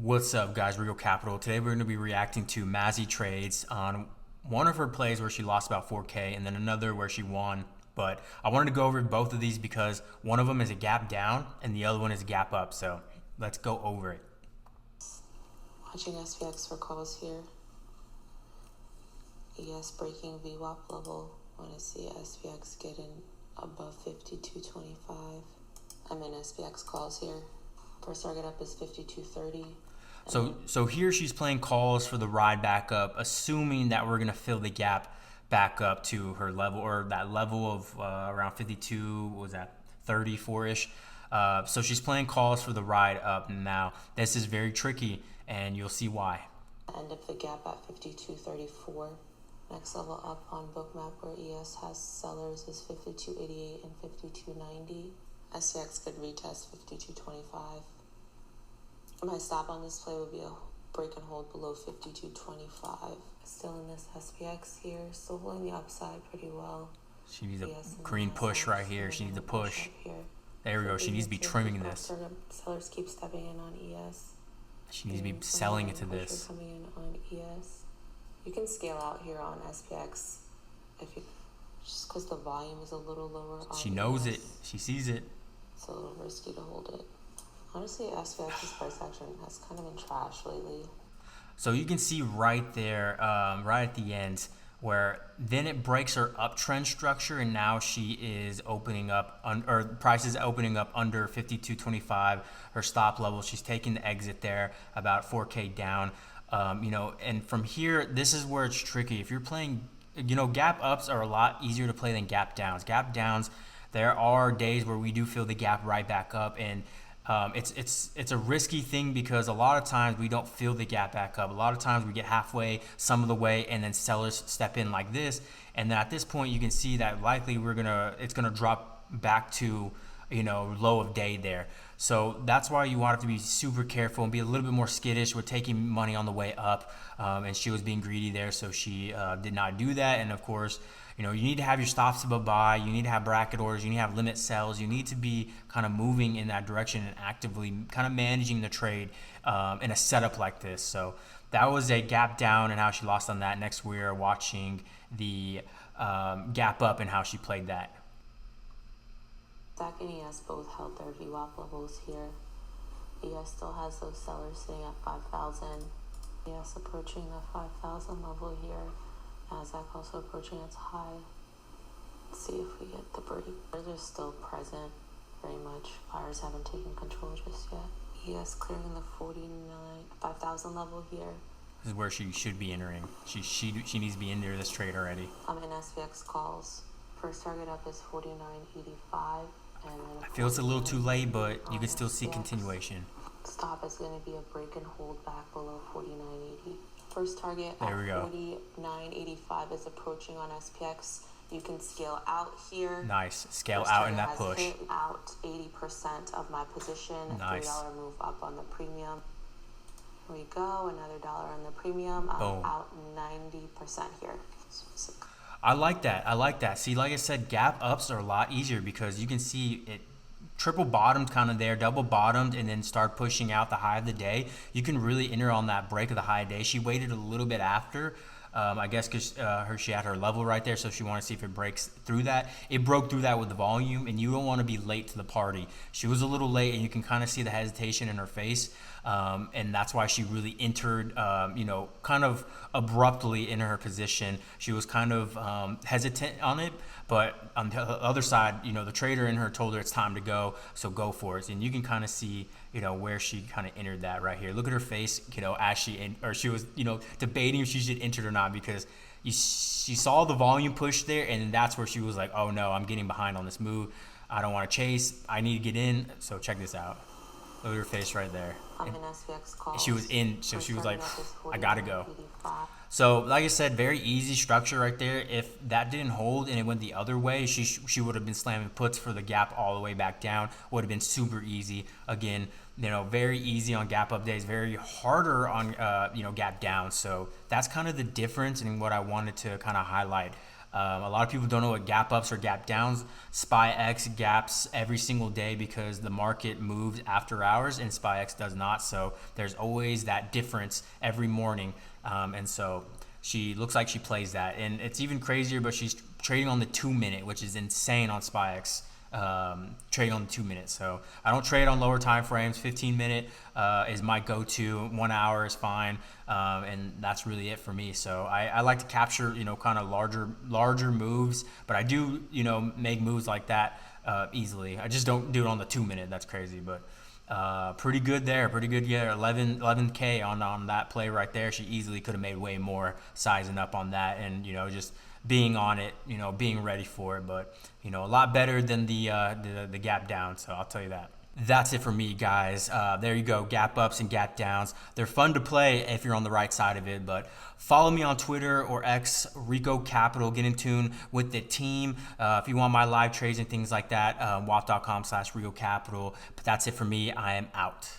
What's up, guys? Real Capital. Today we're going to be reacting to Mazzy trades on one of her plays where she lost about 4K and then another where she won. But I wanted to go over both of these because one of them is a gap down and the other one is a gap up. So let's go over it. Watching SPX for calls here. ES breaking VWAP level. Want to see SPX getting above 52.25. I'm in SPX calls here. First target up is 52.30. So here she's playing calls for the ride back up, assuming that we're going to fill the gap back up to her level, or that level of around 52, what was that, 34-ish. So she's playing calls for the ride up. Now, this is very tricky, and you'll see why. End of the gap at 52.34. Next level up on Bookmap where ES has sellers is 52.88 and 52.90. SPX could retest 52.25. My stop on this play would be a break and hold below 52.25. Still in this SPX here, still holding the upside pretty well. She needs a green push right here. She needs a push. There we go. She needs to be trimming this. Sellers keep stepping in on ES. She needs to be selling into this. Coming in on ES. You can scale out here on SPX if you just because the volume is a little lower. She knows it. She sees it. It's a little risky to hold it. Honestly, SPX's price action has kind of been trash lately. So you can see right there, right at the end, where then it breaks her uptrend structure, and now she is opening up, or price is opening up under 52.25. Her stop level, she's taking the exit there, about 4K down. And from here, this is where it's tricky. If you're playing, gap ups are a lot easier to play than gap downs. Gap downs, there are days where we do feel the gap right back up, and it's a risky thing because a lot of times we don't feel the gap back up. A lot of times we get halfway, some of the way, and then sellers step in like this. And then at this point, you can see that likely it's gonna drop back to low of day there. So that's why you want to be super careful and be a little bit more skittish with taking money on the way up. And she was being greedy there, so she did not do that. And of course, you need to have your stops above buy. You need to have bracket orders. You need to have limit sells. You need to be kind of moving in that direction and actively kind of managing the trade in a setup like this. So that was a gap down and how she lost on that. Next, we are watching the gap up and how she played that. Zach and ES both held their VWAP levels here. ES still has those sellers sitting at 5,000. ES approaching the 5,000 level here. Nasdaq also approaching its high. Let's see if we get the break. They're still present very much. Buyers haven't taken control just yet. ES clearing the 5,000 level here. This is where she should be entering. She needs to be in there this trade already. I'm in SPX calls. First target up is 49.85. I feel it's a little too late, but you can still see continuation. Stop is going to be a break and hold back below 49.80. First target at 49.85 is approaching on SPX. You can scale out here. Nice. Scale out in that push. Hit out 80% of my position. Nice. $3 move up on the premium. Here we go. Another dollar on the premium. I'm Boom. out 90% here. I like that. See, like I said, gap ups are a lot easier because you can see it triple bottomed kind of there, double bottomed, and then start pushing out the high of the day. You can really enter on that break of the high day. She waited a little bit after, I guess because she had her level right there, so she wanted to see if it breaks through that. It broke through that with the volume, and you don't want to be late to the party. She was a little late, and you can kind of see the hesitation in her face, and that's why she really entered, kind of abruptly in her position. She was kind of hesitant on it, but on the other side, the trader in her told her it's time to go, so go for it. And you can kind of see, where she kind of entered that right here. Look at her face, as she was, debating if she should enter it or not, because she saw the volume push there, and that's where she was like, oh no, I'm getting behind on this move. I don't want to chase. I need to get in. So check this out. Look at her face right there. I'm in SPX calls. She was in, so she was like, I gotta go. So like I said, very easy structure right there. If that didn't hold and it went the other way, she would have been slamming puts for the gap all the way back down. Would have been super easy. Again, very easy on gap up days, very harder on gap down. So that's kind of the difference and what I wanted to kind of highlight. A lot of people don't know what gap ups or gap downs. SpyX gaps every single day because the market moves after hours and SpyX does not. So there's always that difference every morning. And so she looks like she plays that. And it's even crazier, but she's trading on the 2 minute, which is insane on SpyX. Trade on the 2 minutes. So I don't trade on lower time frames. 15 minute is my go-to. 1 hour is fine. And that's really it for me. So I like to capture, kind of larger moves, but I do, make moves like that easily. I just don't do it on the 2 minute. That's crazy, but pretty good there. Pretty good. Yeah, 11K on that play right there. She easily could have made way more sizing up on that, and just being on it, being ready for it. But a lot better than the gap down. So I'll tell you that. That's it for me, guys. There you go. Gap ups and gap downs. They're fun to play if you're on the right side of it. But follow me on Twitter or X, Rico Capital. Get in tune with the team. If you want my live trades and things like that, WAP.com/Rico Capital. But that's it for me. I am out.